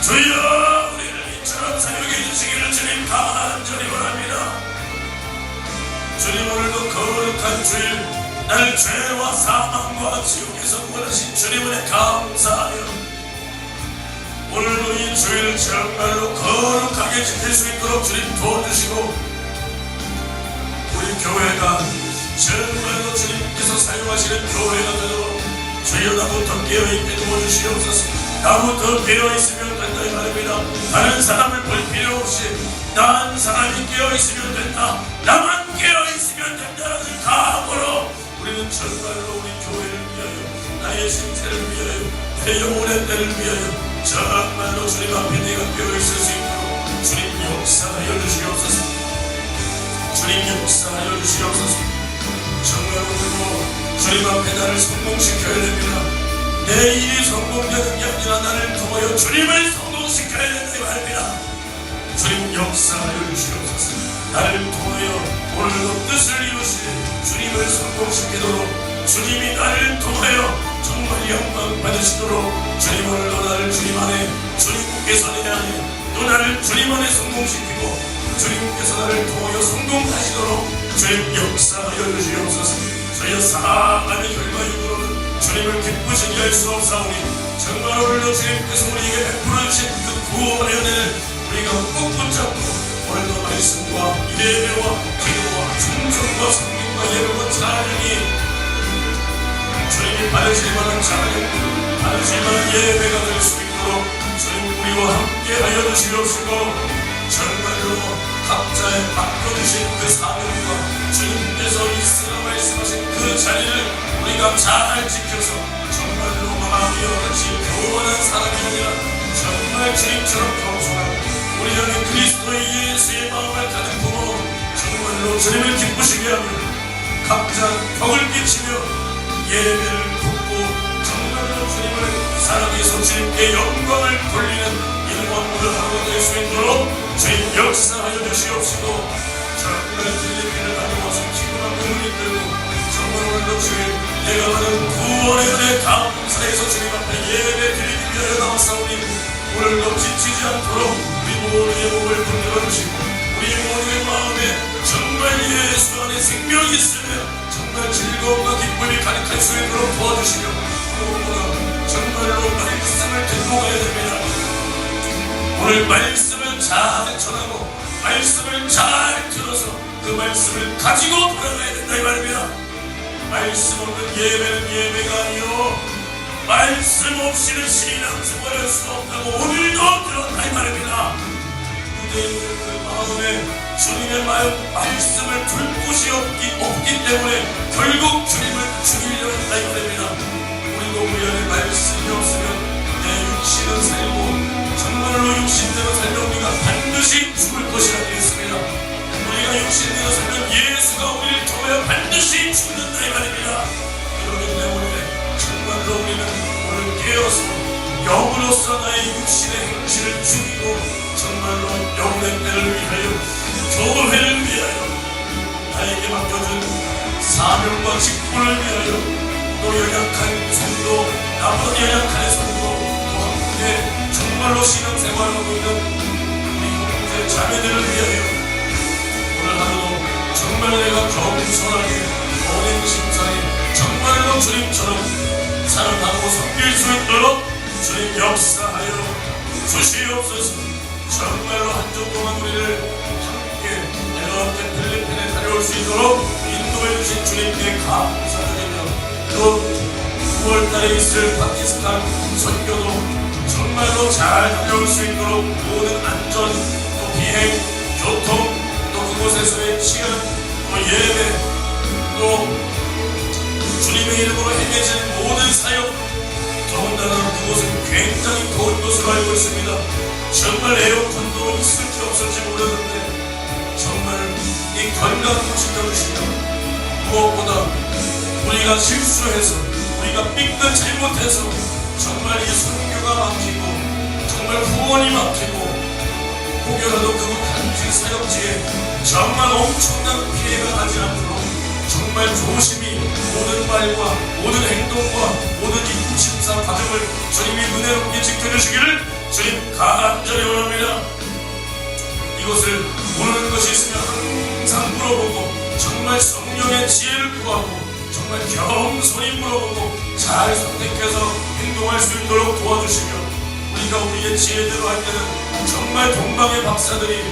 주여 우리를 이처럼 사용해 주시기를 주님 간절히 원합니다. 주님 오늘도 거룩한 주일 나를 죄와 사망과 지옥에서 구원하신 주님 은혜 감사하여 오늘도 이 주일을 정말로 거룩하게 지킬 수 있도록 주님 도와주시고 우리 교회가 정말로 주님께서 사용하시는 교회가 되도록 주여 나부터 깨어있게 도와주시옵소서. 나부터 깨어있으면 된다 이 말입니다. 다른 사람을 볼 필요 없이 난 사람이 깨어있으면 된다, 나만 깨어있으면 된다는 각오로 우리는 정말로 우리 교회를 위하여 나의 생태를 위하여 내 영혼의 때를 위하여 정말로 주님 앞에 내가 깨어있을 수 있도록 주님 역사하여 주시옵소서. 주님 역사하여 주시옵소서. 정말 오늘도 주님 앞에 나를 성공시켜야 됩니다. 내 일이 성공되는 게 아니라 나를 통하여 주님을 성공시켜야 된다 이 말입니다. 주님 역사하여 주시옵소서. 나를 통하여 오늘도 뜻을 이루시되 주님을 성공시키도록 주님이 나를 통하여 정말 영광 받으시도록 주님 오늘도 나를 주님 안에 주님께서 내 안에 또 나를 주님 안에 성공시키고 주님께서 나를 통하여 성공하시도록 주님 역사하여 주시옵소서. 저희의 사랑하는 혈과육으로는 주님을 기쁘시게 할 수 없사오니 정말 오늘도 주님께서 우리에게 베풀어 주신 그 구원의 은혜를 우리가 꼭 붙잡고 오늘도 말씀과 예배와 기도와 충성과 성경과 예배와 찬양이 주님이 받으실 만한 찬양, 받으실 만한 예배가 될 수 있도록 주님 우리와 함께 하여 주시옵시고 정말로 각자의 맡겨주신 그 사명과 주님께서 있으라 말씀하신 그 자리를 우리가 잘 지켜서 정말로 마음이와 같이 교만한 사람이 아니라 정말 주님처럼 겸손하고 우리 안에 그리스도의 예수의 마음을 가득 정말로 주님을 기쁘시게 하며 각자 벽을 끼치며 예배를 듣고 정말로 주님을 사랑해서 주님께 영광을 돌리는 일원으로 하고 될 수 있도록 주님 역사하여 주시옵시고 정말 필리핀을 다녀와서 피곤한 눈물이 들고 정말 오늘도 주님 내가 받은 구원의 은혜 감사해서 주님 앞에 예배 드리기 위하여 나왔사오니 오늘도 지치지 않도록 우리 모두의 몸을 붙들어 주시고 우리 모두의 마음에 정말 예수 안에 생명이 있으며 정말 즐거움과 기쁨이 가득할 수 있도록 도와주시며 무엇보다 정말로 말씀을 듣고 가야 됩니다. 오늘 말씀을 잘 전하고 말씀을 잘 들어서 그 말씀을 가지고 돌아가야 된다 이 말입니다. 말씀 없는 예배는 예배가 아니요 말씀 없이는 신앙생활을 할 수 없다고 오늘도 들었다 이 말입니다. 유대인들 그 마음에 주님의 말씀을 둘 곳이 없기 때문에 결국 주님을 죽이려고 한다 이 말입니다. 우리도 우리 안에 말씀이 없으면 내 육신은 살고 정말로 육신대로 살면 우리가 반드시 죽을 것이라 되겠습니다. 우리가 육신대로 살면 예수가 우리를 통하여 반드시 죽는다 이 말입니다. 그렇기 때문에 정말로 우리는 오늘 깨어서 영으로서 나의 육신의 행실을 죽이고 정말로 영혼의 때를 위하여 교회를 위하여 나에게 맡겨준 사명과 직분을 위하여 또 연약한 성도 나보다 연약한 성도 또 함께 정말로 신앙생활하고 있는 우리 형제 자매들을 위하여 오늘 하루도 정말 내가 겸손하게 언행심사에 정말로 주님처럼 살아가고 섬길 수 있도록 주님 역사하여 주시옵소서. 정말로 한 주 동안 우리를 함께 이렇게 필리핀에 다녀올 수 있도록 인도해 주신 주님께 감사드리며 또 9월달에 있을 파키스탄 선교도 정말로 잘 다녀올 수 있도록 모든 안전, 또 비행, 교통, 또 그곳에서의 시간, 또 예배, 또 주님의 이름으로 행해진 모든 사역, 더군다나 그곳은 굉장히 더운 것으로 알고 있습니다. 정말 에어컨도 있을지 없을지 모르는데 정말 이 건강을 지켜주시며 무엇보다 우리가 실수해서 우리가 삐끗 잘못해서 정말 이 선교가 막히고 정말 후원이 막히고 혹여라도 그곳 단지 사역지에 정말 엄청난 피해가 나지 않도록 정말 조심히 모든 말과 모든 행동과 모든 입심사 과정을 주님이 은혜롭게 지켜주시기를 주님 간절히 원합니다. 이것을 모르는 것이 있으면 항상 물어보고 정말 성령의 지혜를 구하고 정말 겸손히 물어보고 잘 선택해서 행동할 수 있도록 도와주시며 우리가 우리의 지혜대로 할 때는 정말 동방의 박사들이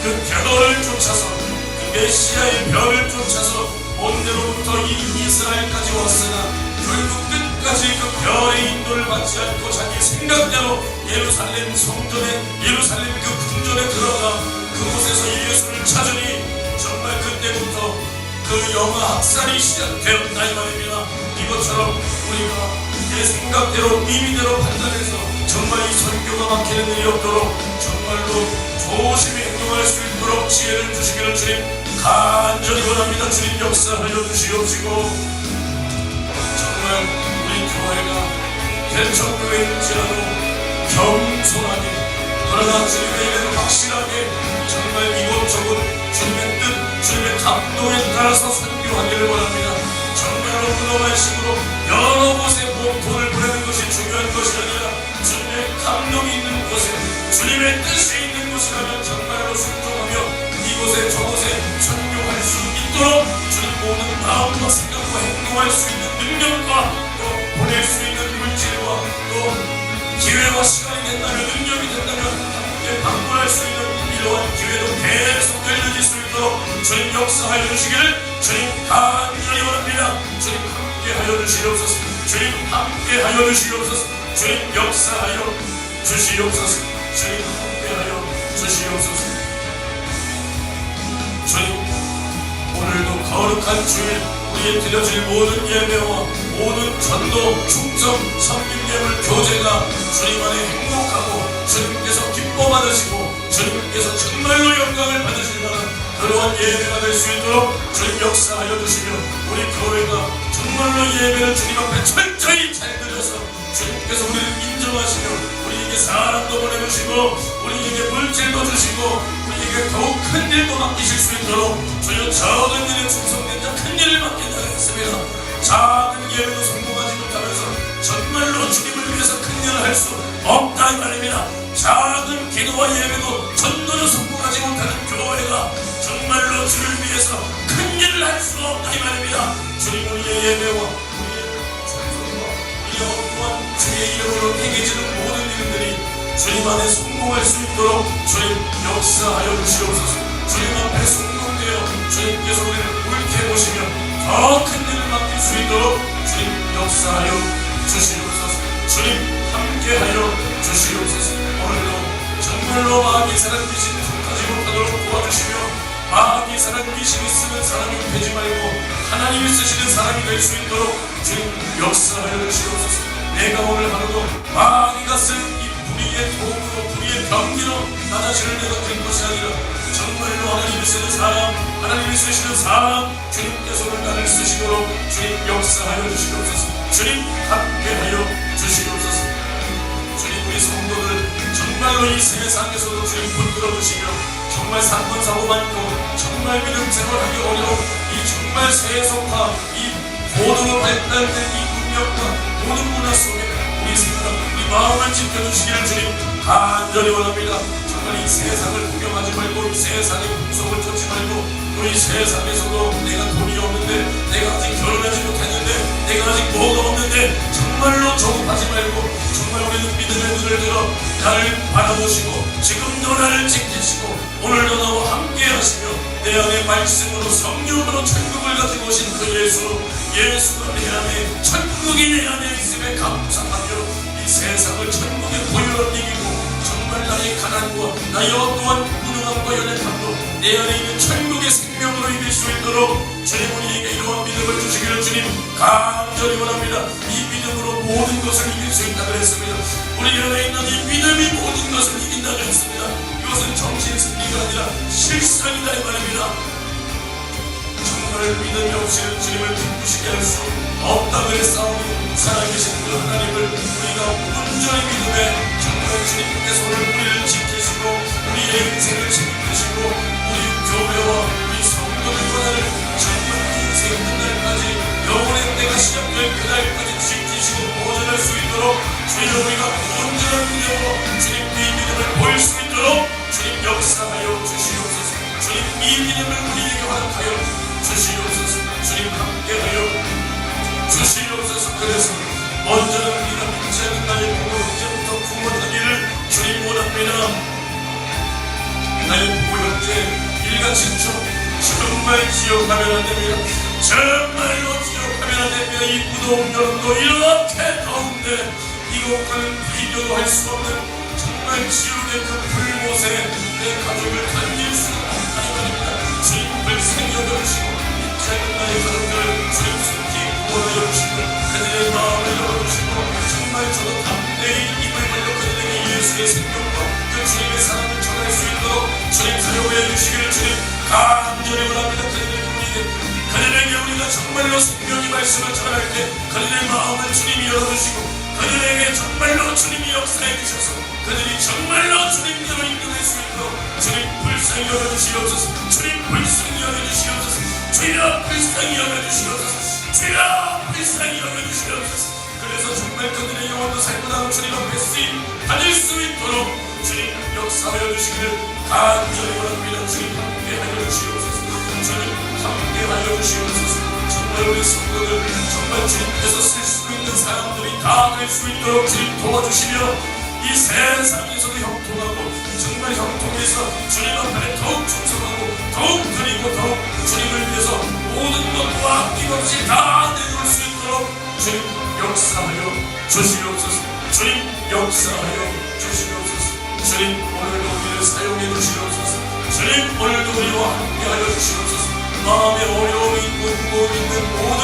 그 별을 쫓아서 그 메시아의 별을 쫓아서 먼데로부터 이 이스라엘까지 왔으나 결국 끝까지 그 별의 인도를 받지 않고 자기 생각대로 예루살렘 성전에 예루살렘 그 궁전에 들어가 그곳에서 예수를 찾으니 정말 그때부터 그 영아 학살이 시작되었다 이 말입니다. 이것처럼 우리가 내 생각대로 임의대로 판단해서 정말 이 선교가 막히는 일이 없도록 정말로 조심히 행동할 수 있도록 지혜를 주시기를 주님 간절히 원합니다. 주님 역사하여 주시옵시고 정말 우리 교회가 대청교회인지라도 겸손하게 그러나 주님에게도 확실하게 정말 이곳저곳 주님의 뜻, 주님의 감동에 따라서 선교하기를 원합니다. 정말로 그동안 식으로 여러 곳에 돈을 보내는 것이 중요한 것이 아니라 주님의 감동이 있는 곳에 주님의 뜻이 있는 곳이라면 정말로 순종하며 이곳에 저곳에 선교할 수 있도록 주님 모든 마음과 생각과 행동할 수 있는 능력과 또 보낼 수 있는 물질과 또 기회와 시간이 된다면 능력이 된다면 함께 방문할 수 있는 이러한 기회도 계속 열려질 수 있도록 주님 역사하여 주시기를 주님 간절히 원합니다. 주님 함께하여 주시옵소서. 주님 함께하여 주시옵소서. 주님 역사하여 주시옵소서. 주님 함께하여 주시옵소서. 주님 오늘도 거룩한 주일 우리의 드려질 모든 예배와 모든 전도, 충성, 섬김예물, 교제가 주님 안에 행복하고 주님께서 기뻐 받으시고 주님께서 정말로 영광을 받으실 만한 그러한 예배가 될 수 있도록 주님 역사하여 주시며 우리 교회가 정말로 예배를 주님 앞에 철저히 잘 드려서 주님께서 우리를 인정하시며 우리에게 사랑도 보내주시고 우리에게 물질도 주시고 우리에게 더욱 큰 일도 맡기실 수 있도록 주여 작은 일에 충성된 자 큰 일을 맡긴다 했습니다. 작은 예배도 성공하지 못하면서 정말로 주님을 위해서 큰 일을 할 수 없다 이 말입니다. 작은 기도와 예배도 전도로 성공하지 못하는 교회가 정말로 주를 위해서 큰 일을 할 수 없다 이 말입니다. 주님 우리의 예배와 우리의 충성과 우리의 어떠한 주의 이름으로 행해지는 모든 일들이 주님 안에 성공할 수 있도록 주님 역사하여 주시옵소서. 주님 앞에 성공되어 주님께서 우리를 옳게 보시며 더 큰 일을 맡길 수 있도록 주님 역사하여 주시옵소서. 주님 함께하여 주시옵소서. 오늘도 정말로 마귀 사랑 귀신 속하지 못하도록 도와주시며 마귀 사랑 귀신이 쓰는 사람이 되지 말고 하나님이 쓰시는 사람이 될 수 있도록 주님 역사하여 주시옵소서. 내가 오늘 하루도 마귀가 쓴 불의의 도구로 불의의 병기로 나 자신을 내던진 것이 아니라 정말로 하나님이 쓰는 사람 하나님이 쓰시는 사람 주님께서 오늘 나를 쓰시도록 주님 역사하여 주시옵소서. 주님 함께하여 주시옵소서. 주님 우리 성도들 정말로 이 세상에서도 주님 붙들어 주시며 정말 사건 사고 많고 정말 믿음 생활하기 어려운 이 정말 세속화 이 고도로 발달된 이 문명과 모든 문화 속에 우리 생각, 우리 마음을 지켜주시기를 주님 간절히 원합니다. 정말 이 세상을 구경하지 말고 이 세상의 풍속을 쫓지 말고 또 이 세상에서도 내가 돈이 없는데 내가 아직 결혼하지 못했는데 내가 아직 뭐가 없는데 정말로 조급하지 말고 정말 우리는 믿음의 눈을 들어 나를 바라보시고 지금도 나를 지키시고 오늘도 나와 함께 하시며 내 안에 말씀으로 성령으로 천국을 가지고 오신 그 예수가 내 안에 천국이 내 안에 있음에 감사하며 이 세상을 천국의 보혈로 이기고 정말 나의 가난과 나의 어떠한 무능함과 연약함도 내 안에 있는 천국의 생명으로 이길 수 있도록 주님 우리에게 이러한 믿음을 주시기를 주님 간절히 원합니다. 이 믿음으로 모든 것을 이길 수 있다 그랬습니다. 우리 안에 있는 이 믿음이 모든 것을 이긴다고 했습니다. 이것은 정신승리가 아니라 실상이다 이 말입니다. 정말 믿음이 없이는 주님을 기쁘시게 할 수 없다 그랬사오니 살아계신 그 하나님을 우리가 온전히 믿음에 정말 주님께서 오늘 우리를 지키시고 우리의 인생을 책임지시고 우리 교회와 우리 성도들과 나를 정말 인생 끝날까지 영원의 때가 시작될 그날까지 지키시고 보존할 수 있도록 주님 우리가 온전한 믿음으로 주님의 믿음을 보일 수 있도록 주님 역사하여 주시옵소서. 주님 이 믿음을 우리에게 허락하여 주시옵소서. 주님 함께하여 주시옵소서. 그래서 먼저는 우리가 믿지 않는 나의 부모 형제부터 구원하기를 주님 원합니다. 나의 부모 형제 일가친척 정말 기억하면 안 됩니다. 정말로 기억하면 안 됩니다. 이 무더운 여름도 이렇게 더운데 이것과는 비교도 할 수 없는 정말 지옥의 그 불못에 내 가족을 견딜 수 없다는 말입니다. 주님을 생겨주시고 믿지 않는 나의 가족들을 주님 속히 구원하여 주시고 그들의 마음을 열어주시고 정말 저도 담대히 입을 벌려 그들에게 예수의 생명과 그 주님의 사랑을 전할 수 있도록 주님 사용해 주시기를 주님 간절히 원합니다. 그들에게 우리가 정말로 생명의 말씀을 전할 때 그들의 마음을 주님이 열어주시고 그들에게 정말로 주님이 역사해 주셔서 그들이 정말로 주님께로 인도될 수 있도록 주님 불쌍히 여겨주시옵소서. 주님 불쌍히 여겨주시옵소서. 주여 불쌍히 여겨주시옵소서. 주여 불쌍히 여겨주시옵소서. 그래서 정말 그들의 영혼도 살보다 주님 앞에 쓰임 받을 수 있도록 주님 역사하여 주시기를 간절히 원합니다. 주님 함께하여 주시옵소서. 주님 함께하여 주시옵소서. 정말 우리 성도들 정말 주님께서 쓸 수 있는 사람들이 다 될 수 있도록 주님 도와주시며 이 세상에서도 형통하고 정말 형통해서 주님 앞에 더욱 충성하고 더욱 드리고 더욱 주님을 위해서 모든 것과 아낌없이 다 내놓을 수 있도록 주님 역사하여 주시옵소서. 주님 역사하여 주시옵소서. 주님 오늘도 우리를 사용해 주시옵소서. 주님 오늘도 우리와 함께하여 주시옵소서. 마음에 어려움이 있고 무거움이 있는 모든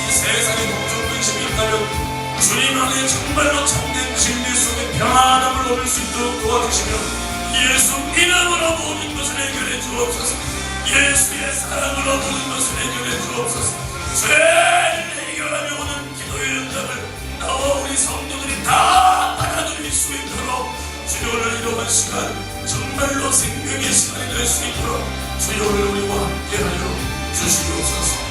이 세상의 걱정 근심이 있다면 주님 안에 정말로 참된 진리 속에 평안함을 얻을 수 있도록 도와주시며 예수 이름으로 모든 것을 해결해 주옵소서. 예수의 사랑으로 모든 것을 해결해 주옵소서. 죄를 해결하며 오는 기도의 응답을 나와 우리 성도들이 다 받아들일 수 있도록 주여를 이러한 시간 정말로 생명의 시간이 될 수 있도록 주여를 우리와 함께하여 주시옵소서.